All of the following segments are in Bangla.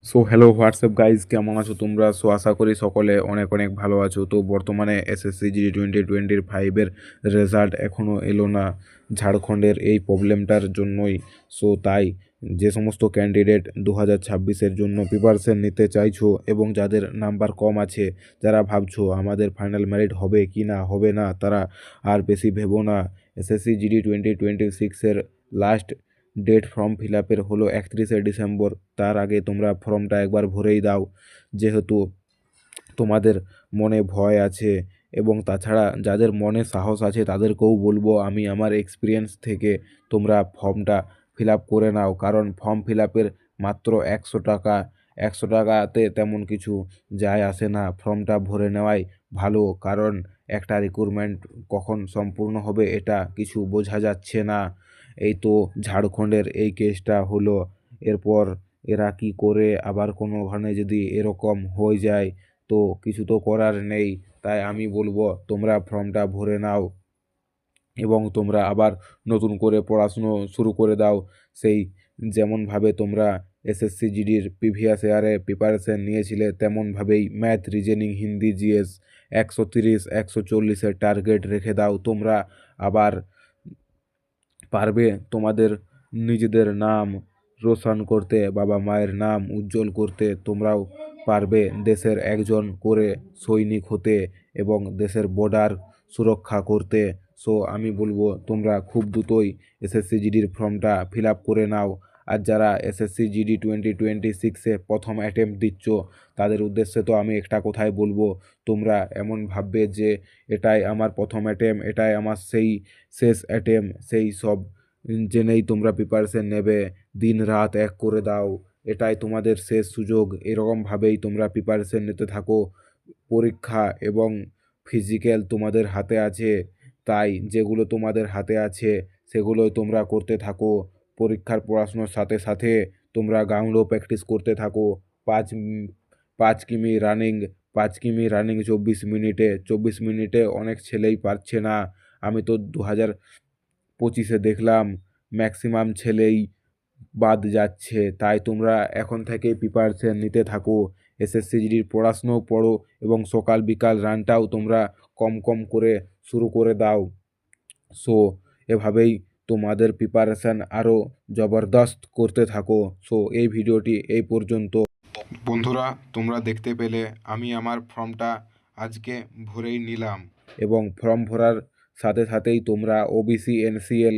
সো হ্যালো হোয়াটসঅ্যাপ গাইজ, কেমন আছো তোমরা? আশা করি সকলে অনেক অনেক ভালো আছো। তো বর্তমানে এসএসসি জিডি 2025-এর রেজাল্ট এখনও এলো না ঝাড়খণ্ডের এই প্রবলেমটার জন্যই। তাই যে সমস্ত ক্যান্ডিডেট 2026-এর জন্য প্রিপারেশন নিতে চাইছো এবং যাদের নাম্বার কম আছে, যারা ভাবছো আমাদের ফাইনাল মেরিট হবে কি না হবে না, তারা আর বেশি ভেবো না। এসএসসি জিডি 2026-এর লাস্ট ডেট ফর্ম ফিল আপের হলো 31শে ডিসেম্বর। তার আগে তোমরা ফর্মটা একবার ভরেই দাও, যেহেতু তোমাদের মনে ভয় আছে। এবং তাছাড়া যাদের মনে সাহস আছে তাদেরকেও বলবো আমি আমার এক্সপিরিয়েন্স থেকে, তোমরা ফর্মটা ফিল আপ করে নাও। কারণ ফর্ম ফিল আপের মাত্র 100 টাকা, 100 টাকাতে তেমন কিছু যায় আসে না। ফর্মটা ভরে নেওয়াই ভালো, কারণ একটা রিক্রুটমেন্ট কখন সম্পূর্ণ হবে এটা কিছু বোঝা যাচ্ছে না। এই তো ঝাড়খণ্ডের এই কেসটা হলো, এরপর এরা কি করে আবার কোনোখানে যদি এরকম হয়ে যায় তো কিছু তো করার নেই। তাই আমি বলবো তোমরা ফর্মটা ভরে নাও এবং তোমরা আবার নতুন করে পড়াশুনো শুরু করে দাও। সেই যেমনভাবে তোমরা এসএসসি জিডির প্রিভিয়াস ইয়ারে প্রিপারেশন নিয়েছিলে তেমনভাবেই ম্যাথ, রিজনিং, হিন্দি, জিএস 130 140-এর টার্গেট রেখে দাও। তোমরা আবার পারবে তোমাদের নিজেদের নাম রোশন করতে, বাবা মায়ের নাম উজ্জ্বল করতে। তোমরাও পারবে দেশের একজন করে সৈনিক হতে এবং দেশের বর্ডার সুরক্ষা করতে। আমি বলবো তোমরা খুব দ্রুতই এসএসসি জিডির ফর্মটা ফিল আপ করে নাও। আর যারা এসএসসি জিডি 2026-এ প্রথম অ্যাটেম্প্ট দিচ্ছ, তাদের উদ্দেশ্যে তো আমি একটা কথাই বলবো, তোমরা এমন ভাববে যে এটাই আমার প্রথম অ্যাটেম্প্ট, এটাই আমার সেই শেষ অ্যাটেম্প্ট, সেই সব জেনেই তোমরা প্রিপারেশন নেবে। দিন রাত এক করে দাও, এটাই তোমাদের শেষ সুযোগ, এরকমভাবেই তোমরা প্রিপারেশন নিতে থাকো। পরীক্ষা এবং ফিজিক্যাল তোমাদের হাতে আছে, তাই যেগুলো তোমাদের হাতে আছে সেগুলোই তোমরা করতে থাকো। পরীক্ষার পড়াশুনোর সাথে সাথে তোমরা গ্রাউন্ডও প্র্যাকটিস করতে থাকো। 5 কিমি রানিং, 5 কিমি রানিং 24 মিনিটে, 24 মিনিটে অনেক ছেলেই পারছে না। আমি তো 2025-এ দেখলাম ম্যাক্সিমাম ছেলেই বাদ যাচ্ছে। তাই তোমরা এখন থেকেই প্রিপারেশন নিতে থাকো, এসএসসি জিডির পড়াশুনো পড়ো এবং সকাল বিকাল রানটাও তোমরা কম কম করে শুরু করে দাও। সো এভাবেই তোমাদের প্রিপারেশন আরও জবরদস্ত করতে থাকো। এই ভিডিওটি এই পর্যন্ত। বন্ধুরা, তোমরা দেখতে পেলে আমি আমার ফর্মটা আজকে ভরেই নিলাম এবং ফর্ম ভরার সাথে সাথেই তোমরা ওবিসি, এনসিএল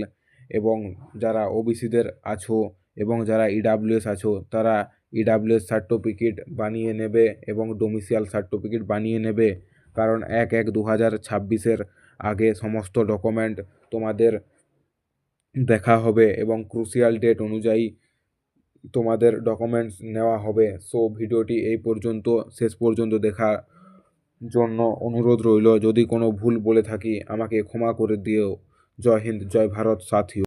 এবং যারা ওবিসিদের আছো এবং যারা ইডাব্লিউএস আছো, তারা ইডাব্লিউএস সার্টিফিকেট বানিয়ে নেবে এবং ডোমিসিয়াল সার্টিফিকেট বানিয়ে নেবে। কারণ 1/1/2026-এর আগে সমস্ত ডকুমেন্ট তোমাদের দেখা হবে এবং ক্রুশিয়াল ডেট অনুযায়ী তোমাদের ডকুমেন্টস নেওয়া হবে। ভিডিওটি এই পর্যন্ত, শেষ পর্যন্ত দেখার জন্য অনুরোধ রইল। যদি কোনো ভুল বলে থাকি আমাকে ক্ষমা করে দিও। জয় হিন্দ, জয় ভারত সাথী।